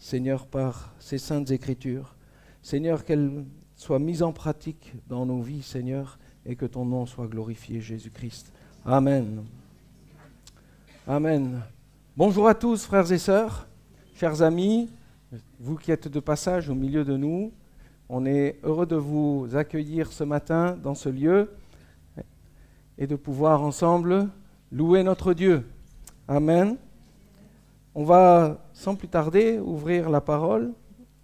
Seigneur, par ces saintes Écritures. Seigneur, qu'elles soient mises en pratique dans nos vies, Seigneur, et que ton nom soit glorifié, Jésus-Christ. Amen. Amen. Bonjour à tous, frères et sœurs, chers amis, vous qui êtes de passage au milieu de nous. On est heureux de vous accueillir ce matin dans ce lieu et de pouvoir ensemble louer notre Dieu. Amen. On va sans plus tarder ouvrir la parole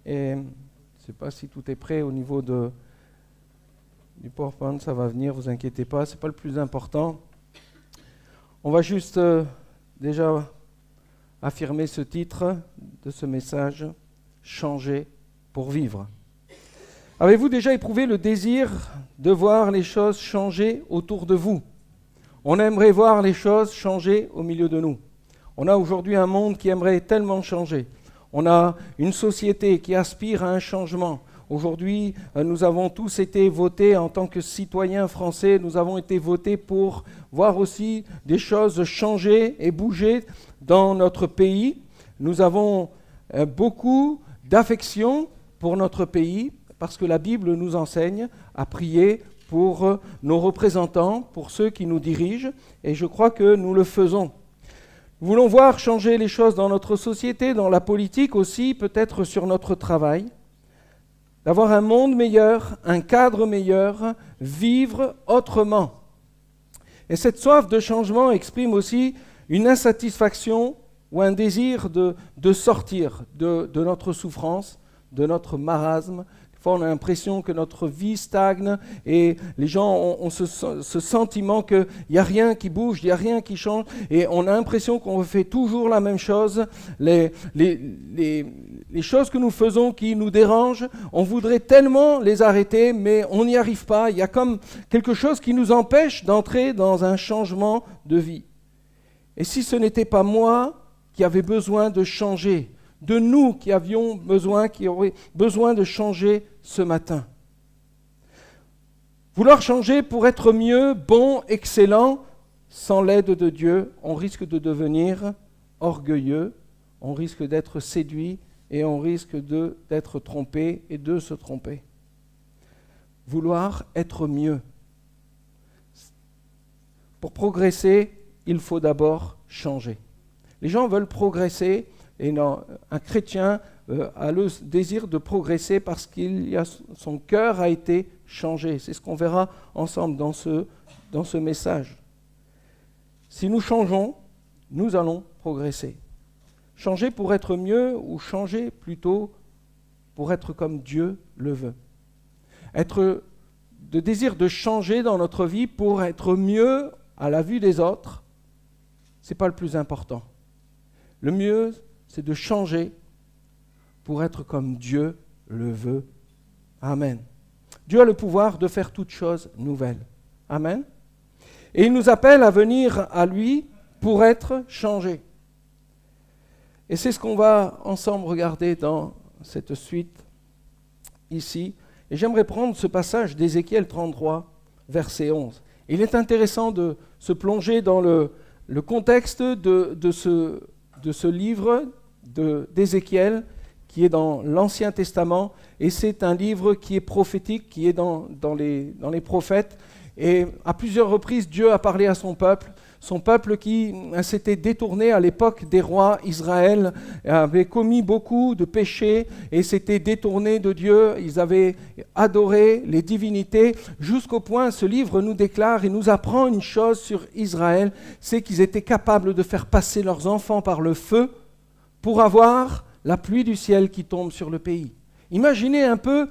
et je ne sais pas si tout est prêt au niveau du PowerPoint, ça va venir, vous inquiétez pas, ce n'est pas le plus important. On va juste déjà affirmer ce titre de ce message, « Changer pour vivre ». Avez-vous déjà éprouvé le désir de voir les choses changer autour de vous ? On aimerait voir les choses changer au milieu de nous. On a aujourd'hui un monde qui aimerait tellement changer. On a une société qui aspire à un changement. Aujourd'hui, nous avons tous été votés en tant que citoyens français. Nous avons été votés pour voir aussi des choses changer et bouger dans notre pays. Nous avons beaucoup d'affection pour notre pays parce que la Bible nous enseigne à prier pour nos représentants, pour ceux qui nous dirigent, et je crois que nous le faisons. Nous voulons voir changer les choses dans notre société, dans la politique aussi, peut-être sur notre travail, d'avoir un monde meilleur, un cadre meilleur, vivre autrement. Et cette soif de changement exprime aussi une insatisfaction ou un désir de sortir de notre souffrance, de notre marasme. On a l'impression que notre vie stagne et les gens ont ce sentiment qu'il n'y a rien qui bouge, il n'y a rien qui change et on a l'impression qu'on fait toujours la même chose. Les choses que nous faisons qui nous dérangent, on voudrait tellement les arrêter mais on n'y arrive pas. Il y a comme quelque chose qui nous empêche d'entrer dans un changement de vie. Et si ce n'était pas moi qui avais besoin de changer, de nous qui aurions besoin de changer ce matin. Vouloir changer pour être mieux, bon, excellent, sans l'aide de Dieu, on risque de devenir orgueilleux, on risque d'être séduit et on risque d'être trompé et de se tromper. Vouloir être mieux. Pour progresser, il faut d'abord changer. Les gens veulent progresser. Et non, un chrétien a le désir de progresser parce que son cœur a été changé. C'est ce qu'on verra ensemble dans ce message. Si nous changeons, nous allons progresser. Changer pour être mieux ou changer plutôt pour être comme Dieu le veut. Être de désir de changer dans notre vie pour être mieux à la vue des autres, ce n'est pas le plus important. Le mieux, c'est de changer pour être comme Dieu le veut. Amen. Dieu a le pouvoir de faire toutes choses nouvelles. Amen. Et il nous appelle à venir à lui pour être changés. Et c'est ce qu'on va ensemble regarder dans cette suite ici. Et j'aimerais prendre ce passage d'Ézéchiel 33, verset 11. Il est intéressant de se plonger dans le contexte de ce livre d'Ézéchiel qui est dans l'Ancien Testament et c'est un livre qui est prophétique, qui est dans les prophètes et à plusieurs reprises Dieu a parlé à son peuple qui s'était détourné à l'époque des rois. Israël avait commis beaucoup de péchés et s'était détourné de Dieu, ils avaient adoré les divinités jusqu'au point, ce livre nous déclare et nous apprend une chose sur Israël, c'est qu'ils étaient capables de faire passer leurs enfants par le feu pour avoir la pluie du ciel qui tombe sur le pays. Imaginez un peu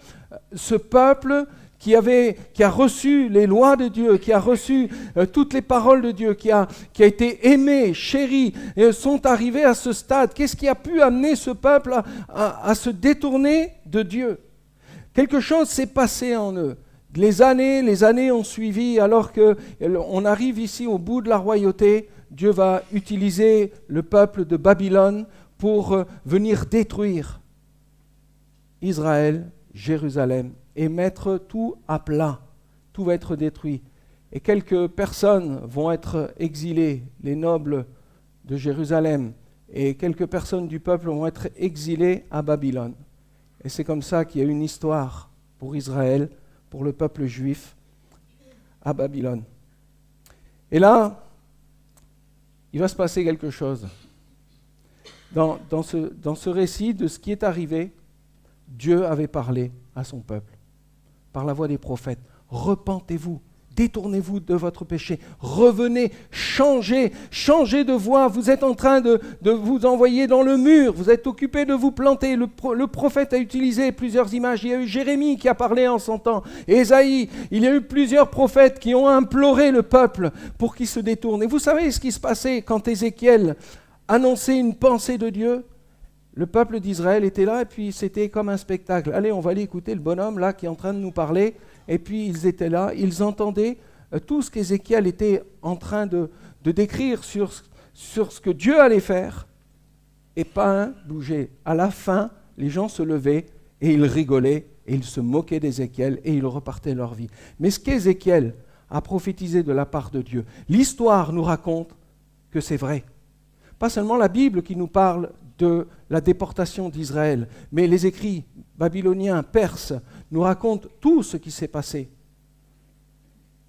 ce peuple qui a reçu les lois de Dieu, qui a reçu toutes les paroles de Dieu, qui a été aimé, chéri, et sont arrivés à ce stade. Qu'est-ce qui a pu amener ce peuple à se détourner de Dieu ? Quelque chose s'est passé en eux. Les années ont suivi, alors qu'on arrive ici au bout de la royauté, Dieu va utiliser le peuple de Babylone pour venir détruire Israël, Jérusalem, et mettre tout à plat. Tout va être détruit. Et quelques personnes vont être exilées, les nobles de Jérusalem, et quelques personnes du peuple vont être exilées à Babylone. Et c'est comme ça qu'il y a une histoire pour Israël, pour le peuple juif, à Babylone. Et là, il va se passer quelque chose. Dans ce récit de ce qui est arrivé, Dieu avait parlé à son peuple, par la voix des prophètes. Repentez-vous, détournez-vous de votre péché, revenez, changez de voie. Vous êtes en train de vous envoyer dans le mur, vous êtes occupé de vous planter. Le prophète a utilisé plusieurs images. Il y a eu Jérémie qui a parlé en son temps, Ésaïe. Il y a eu plusieurs prophètes qui ont imploré le peuple pour qu'il se détourne. Et vous savez ce qui se passait quand Ézéchiel annonçait une pensée de Dieu? Le peuple d'Israël était là et puis c'était comme un spectacle. Allez, on va aller écouter le bonhomme là qui est en train de nous parler. Et puis ils étaient là, ils entendaient tout ce qu'Ézéchiel était en train de décrire sur ce que Dieu allait faire. Et pas un bougeait. À la fin, les gens se levaient et ils rigolaient et ils se moquaient d'Ézéchiel et ils repartaient leur vie. Mais ce qu'Ézéchiel a prophétisé de la part de Dieu, l'histoire nous raconte que c'est vrai. Pas seulement la Bible qui nous parle de la déportation d'Israël, mais les écrits babyloniens, perses, nous racontent tout ce qui s'est passé.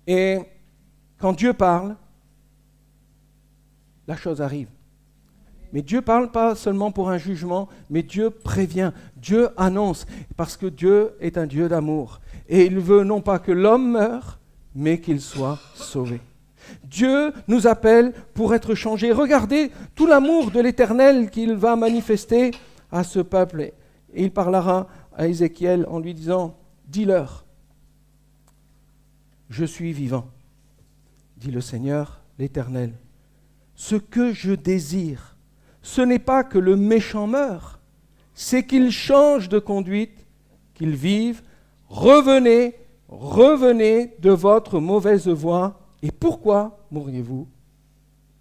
Et quand Dieu parle, la chose arrive. Mais Dieu ne parle pas seulement pour un jugement, mais Dieu prévient, Dieu annonce, parce que Dieu est un Dieu d'amour. Et il veut non pas que l'homme meure, mais qu'il soit sauvé. Dieu nous appelle pour être changés. Regardez tout l'amour de l'Éternel qu'il va manifester à ce peuple. Et il parlera à Ézéchiel en lui disant, dis-leur, je suis vivant, dit le Seigneur, l'Éternel. Ce que je désire, ce n'est pas que le méchant meure, c'est qu'il change de conduite, qu'il vive. Revenez de votre mauvaise voie. Et pourquoi mourriez-vous,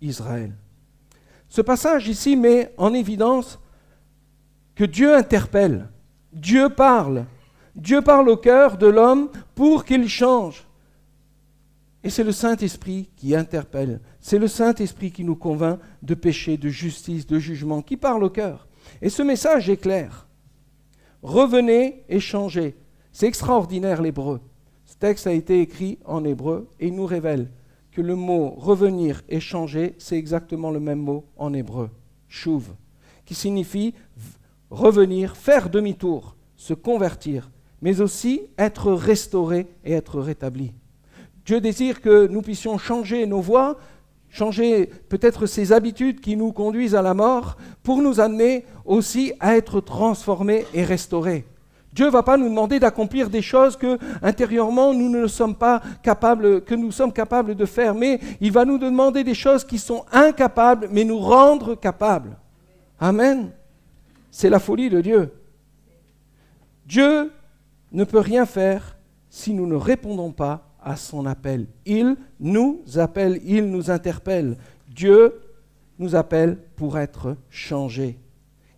Israël? Ce passage ici met en évidence que Dieu interpelle, Dieu parle au cœur de l'homme pour qu'il change. Et c'est le Saint-Esprit qui interpelle, c'est le Saint-Esprit qui nous convainc de péché, de justice, de jugement, qui parle au cœur. Et ce message est clair. Revenez et changez. C'est extraordinaire l'hébreu. Ce texte a été écrit en hébreu et il nous révèle que le mot revenir et changer, c'est exactement le même mot en hébreu, shuv, qui signifie revenir, faire demi-tour, se convertir, mais aussi être restauré et être rétabli. Dieu désire que nous puissions changer nos voies, changer peut-être ces habitudes qui nous conduisent à la mort, pour nous amener aussi à être transformés et restaurés. Dieu ne va pas nous demander d'accomplir des choses que intérieurement nous ne sommes pas capables, que nous sommes capables de faire, mais il va nous demander des choses qui sont incapables, mais nous rendre capables. Amen. C'est la folie de Dieu. Dieu ne peut rien faire si nous ne répondons pas à son appel. Il nous appelle, il nous interpelle. Dieu nous appelle pour être changés.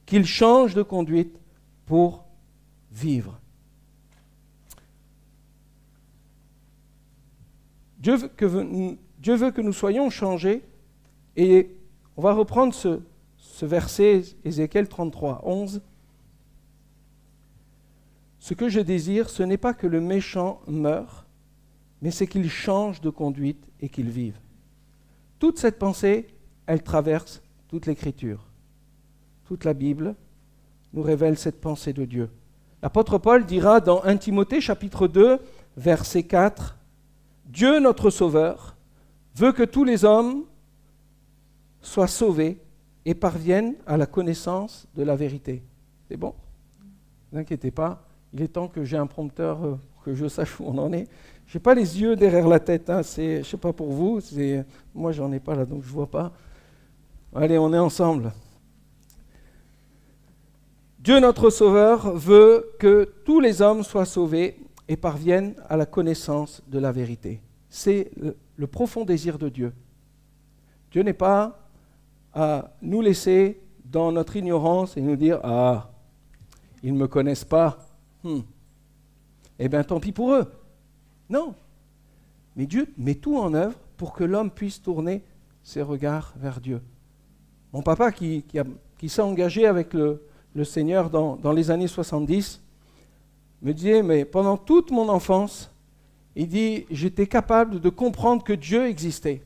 Qu'il change de conduite pour vivre. Dieu veut que nous soyons changés et on va reprendre ce verset, Ézéchiel 33, 11. Ce que je désire, ce n'est pas que le méchant meure, mais c'est qu'il change de conduite et qu'il vive. Toute cette pensée, elle traverse toute l'Écriture. Toute la Bible nous révèle cette pensée de Dieu. L'apôtre Paul dira dans 1 Timothée chapitre 2, verset 4, « Dieu notre Sauveur veut que tous les hommes soient sauvés et parviennent à la connaissance de la vérité. » C'est bon? Ne vous inquiétez pas, il est temps que j'ai un prompteur pour que je sache où on en est. Je n'ai pas les yeux derrière la tête, hein. Je ne sais pas pour vous, moi j'en ai pas là donc je ne vois pas. Allez, on est ensemble. Dieu notre Sauveur veut que tous les hommes soient sauvés et parviennent à la connaissance de la vérité. C'est le profond désir de Dieu. Dieu n'est pas à nous laisser dans notre ignorance et nous dire « Ah, ils ne me connaissent pas. Eh bien, tant pis pour eux. » Non. Mais Dieu met tout en œuvre pour que l'homme puisse tourner ses regards vers Dieu. Mon papa qui s'est engagé avec le Seigneur dans les années 70 me disait, mais pendant toute mon enfance, il dit, j'étais capable de comprendre que Dieu existait.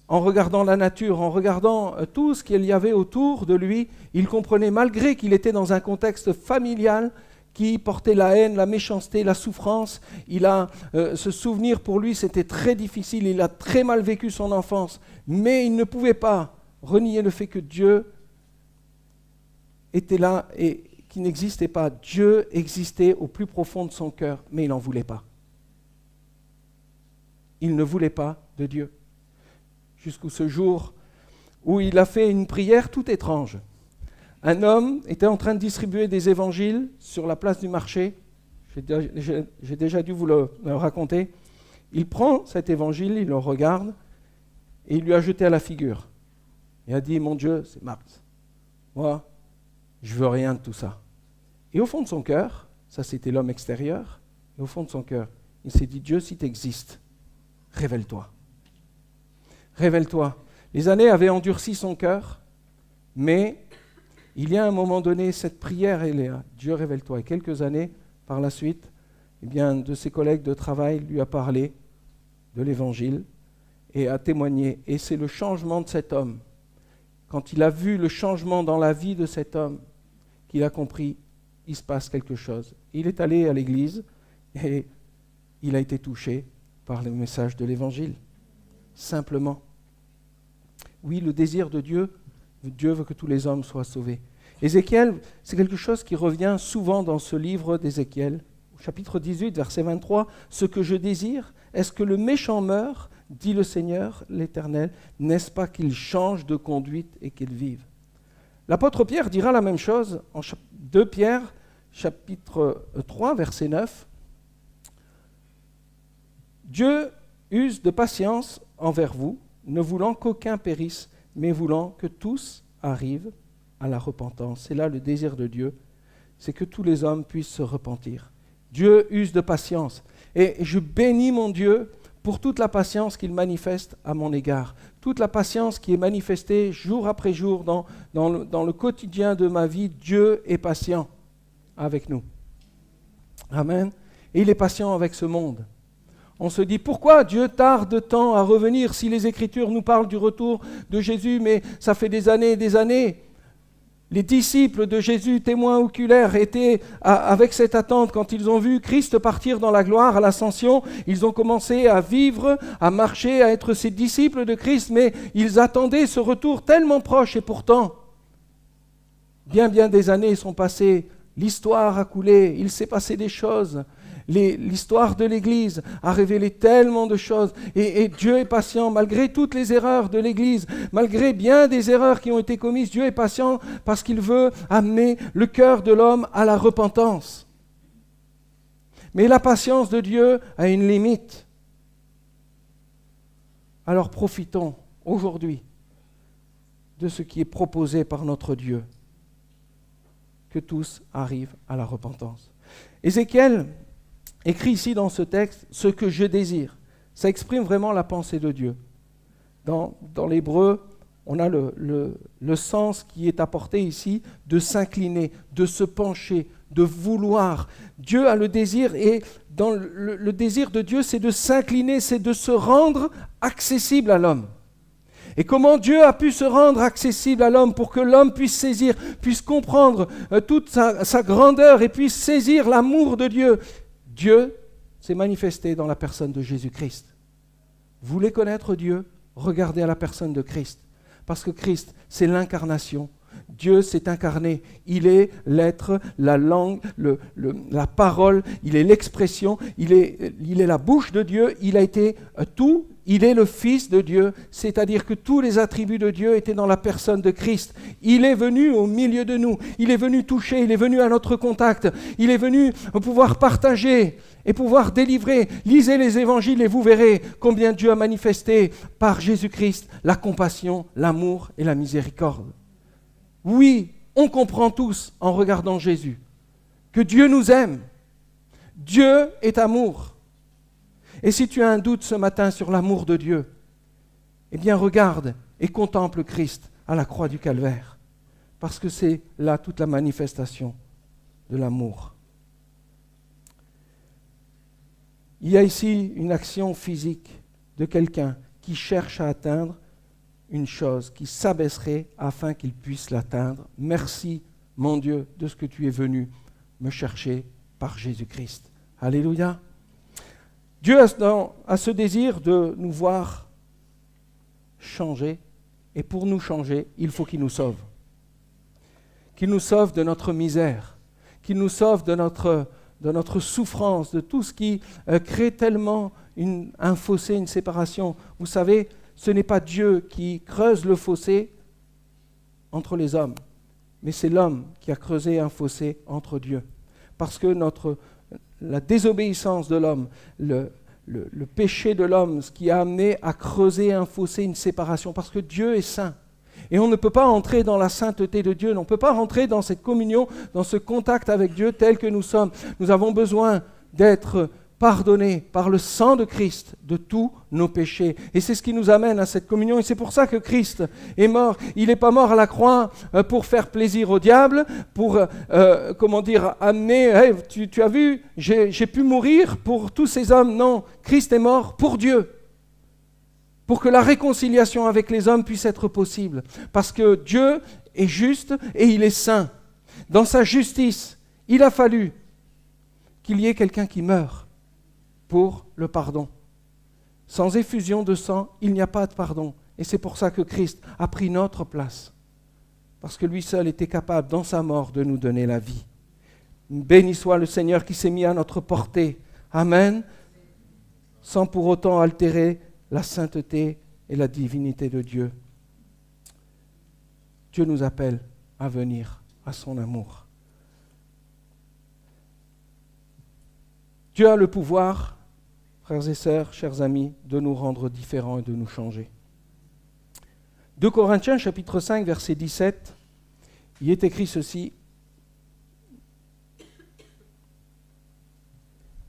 En regardant la nature, en regardant tout ce qu'il y avait autour de lui, il comprenait, malgré qu'il était dans un contexte familial qui portait la haine, la méchanceté, la souffrance, ce souvenir pour lui, c'était très difficile, il a très mal vécu son enfance, mais il ne pouvait pas renier le fait que Dieu était là et qu'il n'existait pas. Dieu existait au plus profond de son cœur, mais il n'en voulait pas. Il ne voulait pas de Dieu. Jusqu'au ce jour où il a fait une prière tout étrange. Un homme était en train de distribuer des évangiles sur la place du marché. J'ai déjà dû vous le raconter. Il prend cet évangile, il le regarde et il lui a jeté à la figure. Il a dit, mon Dieu, c'est Marx. Moi, je veux rien de tout ça. Et au fond de son cœur, ça c'était l'homme extérieur, et au fond de son cœur, il s'est dit, Dieu, si tu existes, révèle-toi. Révèle-toi. Les années avaient endurci son cœur, mais il y a un moment donné, cette prière, elle est là. Dieu, révèle-toi. Et quelques années par la suite, un de ses collègues de travail lui a parlé de l'Évangile et a témoigné. Et c'est le changement de cet homme. Quand il a vu le changement dans la vie de cet homme, qu'il a compris, il se passe quelque chose. Il est allé à l'église et il a été touché par le message de l'Évangile. Simplement. Oui, le désir de Dieu, Dieu veut que tous les hommes soient sauvés. Ézéchiel, c'est quelque chose qui revient souvent dans ce livre d'Ézéchiel. Au chapitre 18, verset 23, « Ce que je désire, est-ce que le méchant meure, dit le Seigneur, l'Éternel, n'est-ce pas qu'il change de conduite et qu'il vive ?» L'apôtre Pierre dira la même chose en 2 Pierre, chapitre 3, verset 9. « Dieu use de patience envers vous, ne voulant qu'aucun périsse, mais voulant que tous arrivent à la repentance. » C'est là le désir de Dieu, c'est que tous les hommes puissent se repentir. Dieu use de patience. Et je bénis mon Dieu pour toute la patience qu'il manifeste à mon égard. Toute la patience qui est manifestée jour après jour dans le quotidien de ma vie. Dieu est patient avec nous. Amen. Et il est patient avec ce monde. On se dit, pourquoi Dieu tarde tant à revenir si les Écritures nous parlent du retour de Jésus, mais ça fait des années et des années. Les disciples de Jésus, témoins oculaires, étaient avec cette attente. Quand ils ont vu Christ partir dans la gloire à l'ascension, ils ont commencé à vivre, à marcher, à être ces disciples de Christ, mais ils attendaient ce retour tellement proche. Et pourtant, bien des années sont passées, l'histoire a coulé, il s'est passé des choses. L'histoire de l'Église a révélé tellement de choses et Dieu est patient malgré toutes les erreurs de l'Église, malgré bien des erreurs qui ont été commises. Dieu est patient parce qu'il veut amener le cœur de l'homme à la repentance. Mais la patience de Dieu a une limite. Alors profitons aujourd'hui de ce qui est proposé par notre Dieu, que tous arrivent à la repentance. Ézéchiel écrit ici dans ce texte, ce que je désire. Ça exprime vraiment la pensée de Dieu. Dans l'hébreu, on a le sens qui est apporté ici de s'incliner, de se pencher, de vouloir. Dieu a le désir et dans le désir de Dieu, c'est de s'incliner, c'est de se rendre accessible à l'homme. Et comment Dieu a pu se rendre accessible à l'homme pour que l'homme puisse saisir, puisse comprendre toute sa grandeur et puisse saisir l'amour de Dieu. Dieu s'est manifesté dans la personne de Jésus-Christ. Vous voulez connaître Dieu? Regardez à la personne de Christ. Parce que Christ, c'est l'incarnation. Dieu s'est incarné. Il est l'être, la langue, la parole, il est l'expression, il est la bouche de Dieu, il a été tout. Il est le Fils de Dieu, c'est-à-dire que tous les attributs de Dieu étaient dans la personne de Christ. Il est venu au milieu de nous, il est venu toucher, il est venu à notre contact, il est venu pouvoir partager et pouvoir délivrer. Lisez les évangiles et vous verrez combien Dieu a manifesté par Jésus-Christ la compassion, l'amour et la miséricorde. Oui, on comprend tous en regardant Jésus que Dieu nous aime. Dieu est amour. Et si tu as un doute ce matin sur l'amour de Dieu, eh bien regarde et contemple Christ. à la croix du calvaire, parce que c'est là toute la manifestation de l'amour. Il y a ici une action physique de quelqu'un qui cherche à atteindre une chose, qui s'abaisserait afin qu'il puisse l'atteindre. Merci, mon Dieu, de ce que tu es venu me chercher par Jésus-Christ. Alléluia. Dieu a ce désir de nous voir changer, et pour nous changer, il faut qu'il nous sauve. Qu'il nous sauve de notre misère, qu'il nous sauve de notre souffrance, de tout ce qui crée tellement un fossé, une séparation. Vous savez, ce n'est pas Dieu qui creuse le fossé entre les hommes, mais c'est l'homme qui a creusé un fossé entre Dieu. Parce que la désobéissance de l'homme, le péché de l'homme, ce qui a amené à creuser un fossé, une séparation, parce que Dieu est saint. Et on ne peut pas entrer dans la sainteté de Dieu, on ne peut pas rentrer dans cette communion, dans ce contact avec Dieu tel que nous sommes. Nous avons besoin d'être pardonnés par le sang de Christ de tous nos péchés. Et c'est ce qui nous amène à cette communion. Et c'est pour ça que Christ est mort. Il n'est pas mort à la croix pour faire plaisir au diable, pour, amener, hey, tu as vu, j'ai pu mourir pour tous ces hommes. Non, Christ est mort pour Dieu, pour que la réconciliation avec les hommes puisse être possible. Parce que Dieu est juste et il est saint. Dans sa justice, il a fallu qu'il y ait quelqu'un qui meure pour le pardon. Sans effusion de sang, il n'y a pas de pardon. Et c'est pour ça que Christ a pris notre place. Parce que lui seul était capable, dans sa mort, de nous donner la vie. Béni soit le Seigneur qui s'est mis à notre portée. Amen. Sans pour autant altérer la sainteté et la divinité de Dieu. Dieu nous appelle à venir à son amour. Dieu a le pouvoir, frères et sœurs, chers amis, de nous rendre différents et de nous changer. 2 Corinthiens, chapitre 5, verset 17, il est écrit ceci.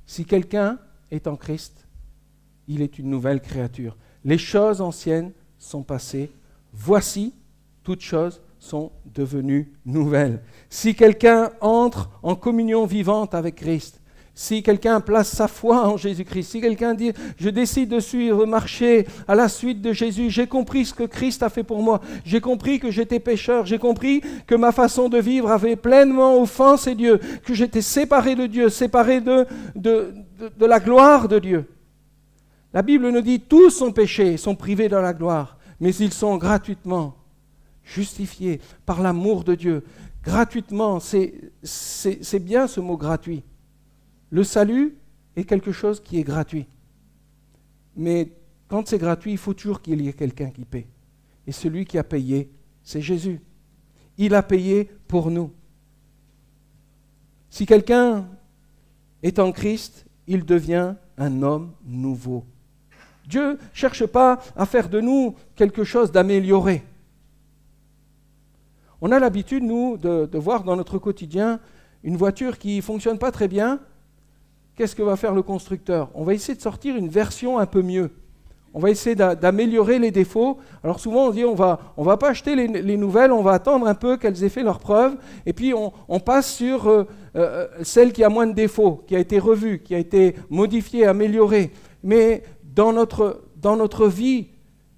Si quelqu'un est en Christ, il est une nouvelle créature. Les choses anciennes sont passées. Voici, toutes choses sont devenues nouvelles. Si quelqu'un entre en communion vivante avec Christ, si quelqu'un place sa foi en Jésus-Christ, si quelqu'un dit « Je décide de suivre, marcher à la suite de Jésus, j'ai compris ce que Christ a fait pour moi, j'ai compris que j'étais pécheur, j'ai compris que ma façon de vivre avait pleinement offensé Dieu, que j'étais séparé de Dieu, séparé de la gloire de Dieu. » La Bible nous dit « Tous sont péchés, sont privés de la gloire, mais ils sont gratuitement justifiés par l'amour de Dieu. » Gratuitement, c'est bien ce mot « gratuit ». Le salut est quelque chose qui est gratuit. Mais quand c'est gratuit, il faut toujours qu'il y ait quelqu'un qui paie. Et celui qui a payé, c'est Jésus. Il a payé pour nous. Si quelqu'un est en Christ, il devient un homme nouveau. Dieu ne cherche pas à faire de nous quelque chose d'amélioré. On a l'habitude, nous, de voir dans notre quotidien une voiture qui ne fonctionne pas très bien. Qu'est-ce que va faire le constructeur ? On va essayer de sortir une version un peu mieux. On va essayer d'améliorer les défauts. Alors souvent on dit on va pas acheter les nouvelles, on va attendre un peu qu'elles aient fait leurs preuves, et puis on passe sur celle qui a moins de défauts, qui a été revue, qui a été modifiée, améliorée. Mais dans notre vie,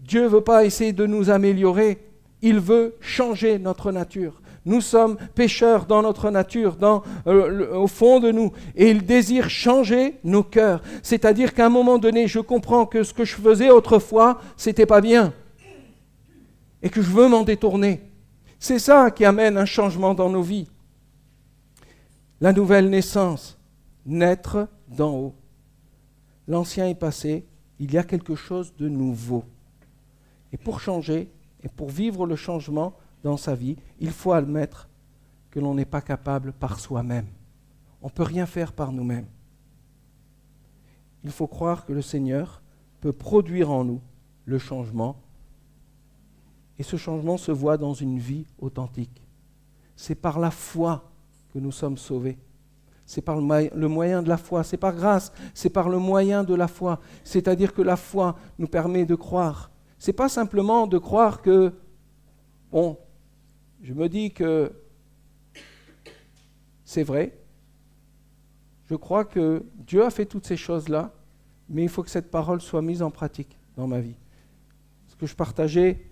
Dieu ne veut pas essayer de nous améliorer, il veut changer notre nature. Nous sommes pécheurs dans notre nature, au fond de nous, et il désire changer nos cœurs. C'est-à-dire qu'à un moment donné, je comprends que ce que je faisais autrefois, c'était pas bien, et que je veux m'en détourner. C'est ça qui amène un changement dans nos vies. La nouvelle naissance, naître d'en haut. L'ancien est passé, il y a quelque chose de nouveau. Et pour changer, et pour vivre le changement dans sa vie, il faut admettre que l'on n'est pas capable par soi-même. On ne peut rien faire par nous-mêmes. Il faut croire que le Seigneur peut produire en nous le changement, et ce changement se voit dans une vie authentique. C'est par la foi que nous sommes sauvés. C'est par le moyen de la foi, c'est par grâce, c'est par le moyen de la foi. C'est-à-dire que la foi nous permet de croire. Ce n'est pas simplement de croire que Bon, je me dis que c'est vrai. Je crois que Dieu a fait toutes ces choses-là, mais il faut que cette parole soit mise en pratique dans ma vie. Ce que je partageais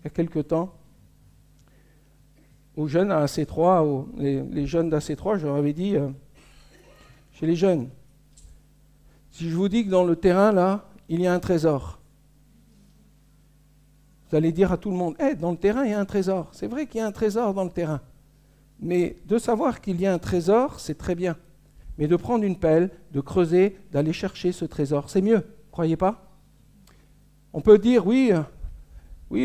il y a quelque temps aux jeunes à AC3, les jeunes d'AC3, je leur avais dit, chez les jeunes, si je vous dis que dans le terrain, là, il y a un trésor, vous allez dire à tout le monde, dans le terrain, il y a un trésor. C'est vrai qu'il y a un trésor dans le terrain. Mais de savoir qu'il y a un trésor, c'est très bien. Mais de prendre une pelle, de creuser, d'aller chercher ce trésor, c'est mieux, croyez pas? On peut dire, oui,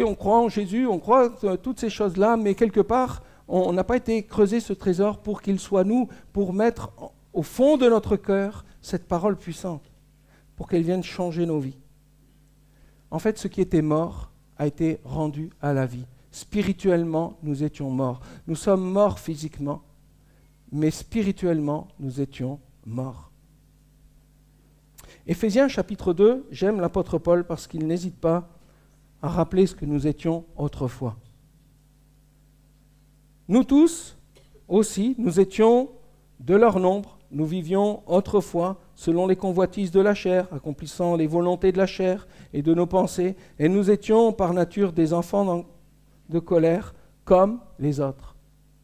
on croit en Jésus, on croit toutes ces choses-là, mais quelque part, on n'a pas été creuser ce trésor pour qu'il soit nous, pour mettre au fond de notre cœur cette parole puissante, pour qu'elle vienne changer nos vies. En fait, ce qui était mort a été rendu à la vie. Spirituellement, nous étions morts. Nous sommes morts physiquement, mais spirituellement, nous étions morts. Éphésiens chapitre 2, j'aime l'apôtre Paul parce qu'il n'hésite pas à rappeler ce que nous étions autrefois. Nous tous aussi, nous étions de leur nombre, nous vivions autrefois selon les convoitises de la chair, accomplissant les volontés de la chair et de nos pensées, et nous étions par nature des enfants de colère comme les autres.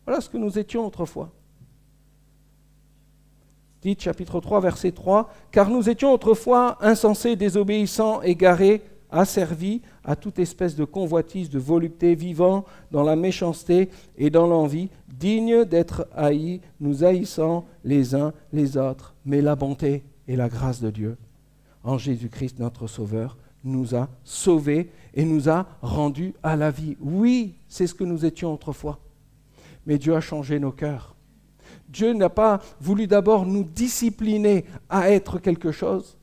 Voilà ce que nous étions autrefois. Dites chapitre 3, verset 3, « Car nous étions autrefois insensés, désobéissants, égarés, asservis à toute espèce de convoitise, de volupté, vivant dans la méchanceté et dans l'envie, dignes d'être haïs, nous haïssant les uns les autres. Mais la bonté et la grâce de Dieu, en Jésus-Christ notre Sauveur, nous a sauvés et nous a rendus à la vie. » Oui, c'est ce que nous étions autrefois. Mais Dieu a changé nos cœurs. Dieu n'a pas voulu d'abord nous discipliner à être quelque chose,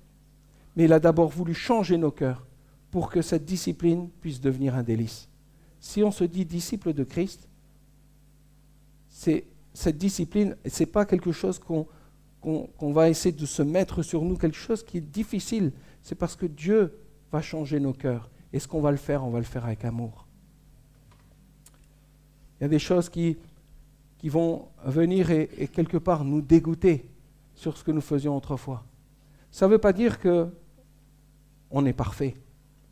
mais il a d'abord voulu changer nos cœurs pour que cette discipline puisse devenir un délice. Si on se dit disciple de Christ, cette discipline, ce n'est pas quelque chose qu'on va essayer de se mettre sur nous, quelque chose qui est difficile. C'est parce que Dieu va changer nos cœurs. Et ce qu'on va le faire, on va le faire avec amour. Il y a des choses qui vont venir et quelque part nous dégoûter sur ce que nous faisions autrefois. Ça ne veut pas dire qu'on est parfait.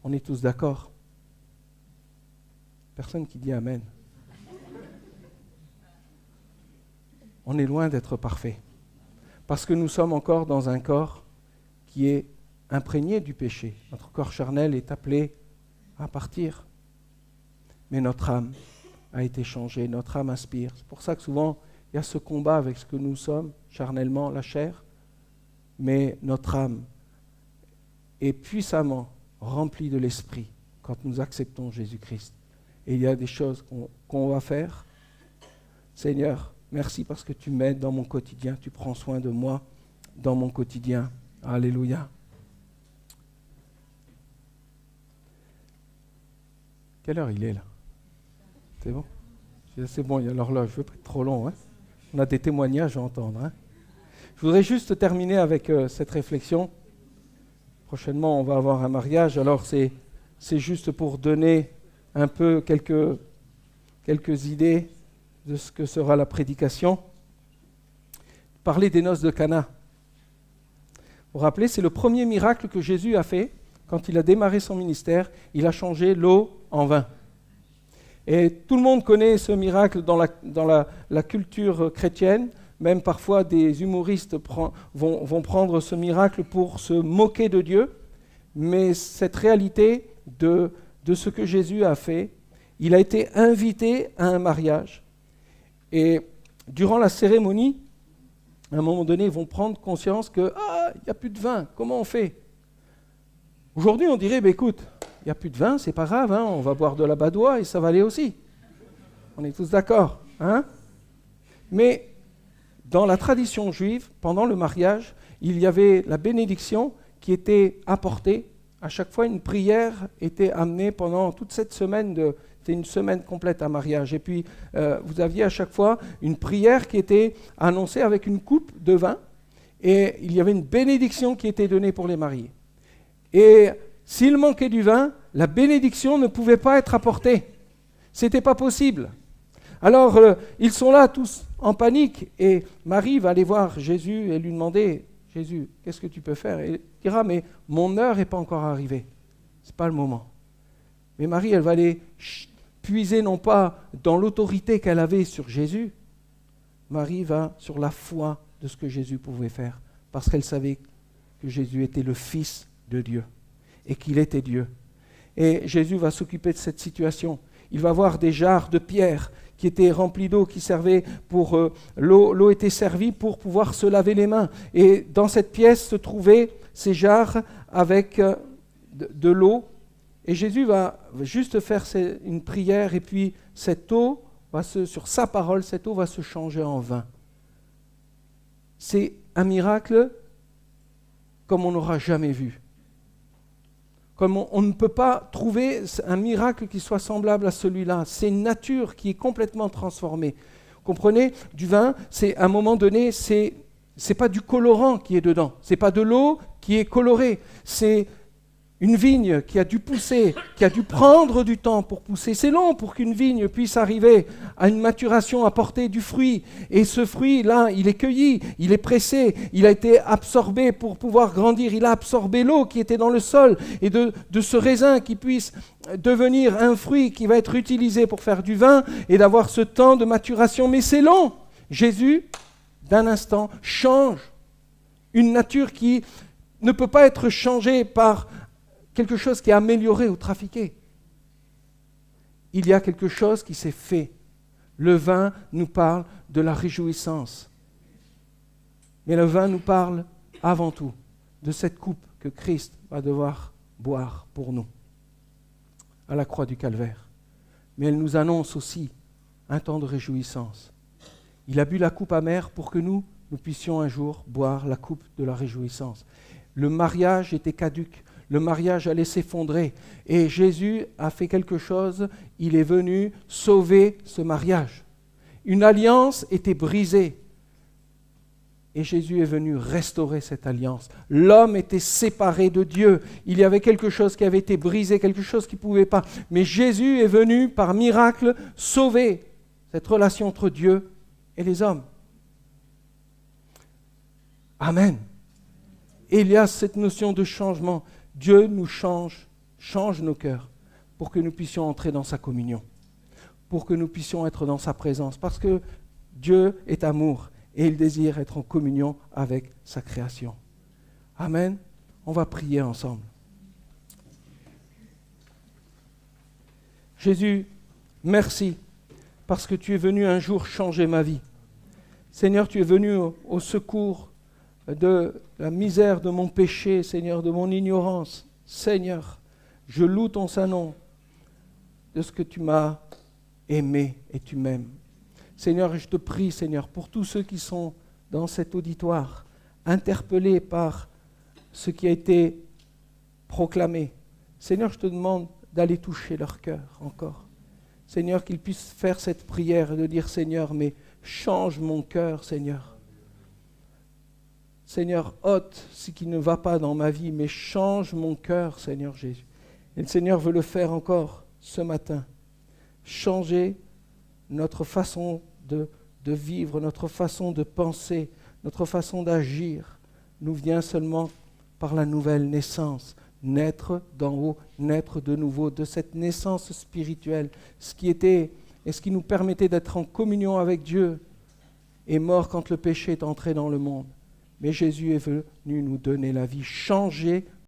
On est tous d'accord. Personne qui dit Amen. On est loin d'être parfait. Parce que nous sommes encore dans un corps qui est imprégné du péché. Notre corps charnel est appelé à partir. Mais notre âme a été changée, notre âme aspire. C'est pour ça que souvent, il y a ce combat avec ce que nous sommes, charnellement, la chair. Mais notre âme est puissamment remplie de l'Esprit quand nous acceptons Jésus-Christ. Et il y a des choses qu'on va faire. Seigneur, merci parce que tu m'aides dans mon quotidien, tu prends soin de moi dans mon quotidien. Alléluia. Quelle heure il est là? C'est bon? C'est bon, il y a l'horloge, je ne veux pas être trop long. Hein? On a des témoignages à entendre. Hein? Je voudrais juste terminer avec cette réflexion. Prochainement, on va avoir un mariage, alors c'est juste pour donner un peu quelques idées de ce que sera la prédication. Parler des noces de Cana. Vous vous rappelez, c'est le premier miracle que Jésus a fait quand il a démarré son ministère. Il a changé l'eau en vin. Et tout le monde connaît ce miracle dans la culture chrétienne. Même parfois des humoristes vont prendre ce miracle pour se moquer de Dieu. Mais cette réalité de ce que Jésus a fait, il a été invité à un mariage. Et durant la cérémonie, à un moment donné, ils vont prendre conscience que il n'y a plus de vin, comment on fait? Aujourd'hui, on dirait, écoute, il n'y a plus de vin, c'est pas grave, hein, on va boire de la badoie et ça va aller aussi. On est tous d'accord, hein? Mais dans la tradition juive, pendant le mariage, il y avait la bénédiction qui était apportée. À chaque fois, une prière était amenée pendant toute cette semaine. C'était une semaine complète à mariage. Et puis, vous aviez à chaque fois une prière qui était annoncée avec une coupe de vin. Et il y avait une bénédiction qui était donnée pour les mariés. Et s'il manquait du vin, la bénédiction ne pouvait pas être apportée. C'était pas possible. Alors, ils sont là tous en panique et Marie va aller voir Jésus et lui demander, Jésus, qu'est-ce que tu peux faire? Et il dira, mais mon heure n'est pas encore arrivée. Ce n'est pas le moment. Mais Marie, elle va aller puiser non pas dans l'autorité qu'elle avait sur Jésus, Marie va sur la foi de ce que Jésus pouvait faire, parce qu'elle savait que Jésus était le Fils de Dieu et qu'il était Dieu. Et Jésus va s'occuper de cette situation. Il va voir des jarres de pierre qui étaient remplis d'eau, qui servaient pour... l'eau était servie pour pouvoir se laver les mains. Et dans cette pièce se trouvaient ces jarres avec de l'eau. Et Jésus va juste faire une prière et puis cette eau, sur sa parole, cette eau va se changer en vin. C'est un miracle comme on n'aura jamais vu. Comme on ne peut pas trouver un miracle qui soit semblable à celui-là. C'est une nature qui est complètement transformée. Comprenez, du vin, c'est à un moment donné, c'est pas du colorant qui est dedans. C'est pas de l'eau qui est colorée. C'est une vigne qui a dû pousser, qui a dû prendre du temps pour pousser. C'est long pour qu'une vigne puisse arriver à une maturation, à porter du fruit. Et ce fruit-là, il est cueilli, il est pressé, il a été absorbé pour pouvoir grandir. Il a absorbé l'eau qui était dans le sol. Et de ce raisin qui puisse devenir un fruit qui va être utilisé pour faire du vin et d'avoir ce temps de maturation. Mais c'est long. Jésus, d'un instant, change une nature qui ne peut pas être changée par quelque chose qui est amélioré ou trafiqué. Il y a quelque chose qui s'est fait. Le vin nous parle de la réjouissance. Mais le vin nous parle avant tout de cette coupe que Christ va devoir boire pour nous à la croix du Calvaire. Mais elle nous annonce aussi un temps de réjouissance. Il a bu la coupe amère pour que nous puissions un jour boire la coupe de la réjouissance. Le mariage était caduc. Le mariage allait s'effondrer. Et Jésus a fait quelque chose, il est venu sauver ce mariage. Une alliance était brisée. Et Jésus est venu restaurer cette alliance. L'homme était séparé de Dieu. Il y avait quelque chose qui avait été brisé, quelque chose qui ne pouvait pas. Mais Jésus est venu, par miracle, sauver cette relation entre Dieu et les hommes. Amen. Et il y a cette notion de changement. Dieu nous change nos cœurs pour que nous puissions entrer dans sa communion, pour que nous puissions être dans sa présence, parce que Dieu est amour et il désire être en communion avec sa création. Amen. On va prier ensemble. Jésus, merci parce que tu es venu un jour changer ma vie. Seigneur, tu es venu au secours de la misère de mon péché, Seigneur, de mon ignorance. Seigneur, je loue ton saint nom de ce que tu m'as aimé et tu m'aimes. Seigneur, je te prie, Seigneur, pour tous ceux qui sont dans cet auditoire, interpellés par ce qui a été proclamé. Seigneur, je te demande d'aller toucher leur cœur encore. Seigneur, qu'ils puissent faire cette prière et de dire, Seigneur, mais change mon cœur, Seigneur. Seigneur, ôte ce qui ne va pas dans ma vie, mais change mon cœur, Seigneur Jésus. Et le Seigneur veut le faire encore ce matin. Changer notre façon de vivre, notre façon de penser, notre façon d'agir, nous vient seulement par la nouvelle naissance. Naître d'en haut, naître de nouveau, de cette naissance spirituelle, ce qui était et ce qui nous permettait d'être en communion avec Dieu est mort quand le péché est entré dans le monde. Mais Jésus est venu nous donner la vie, changer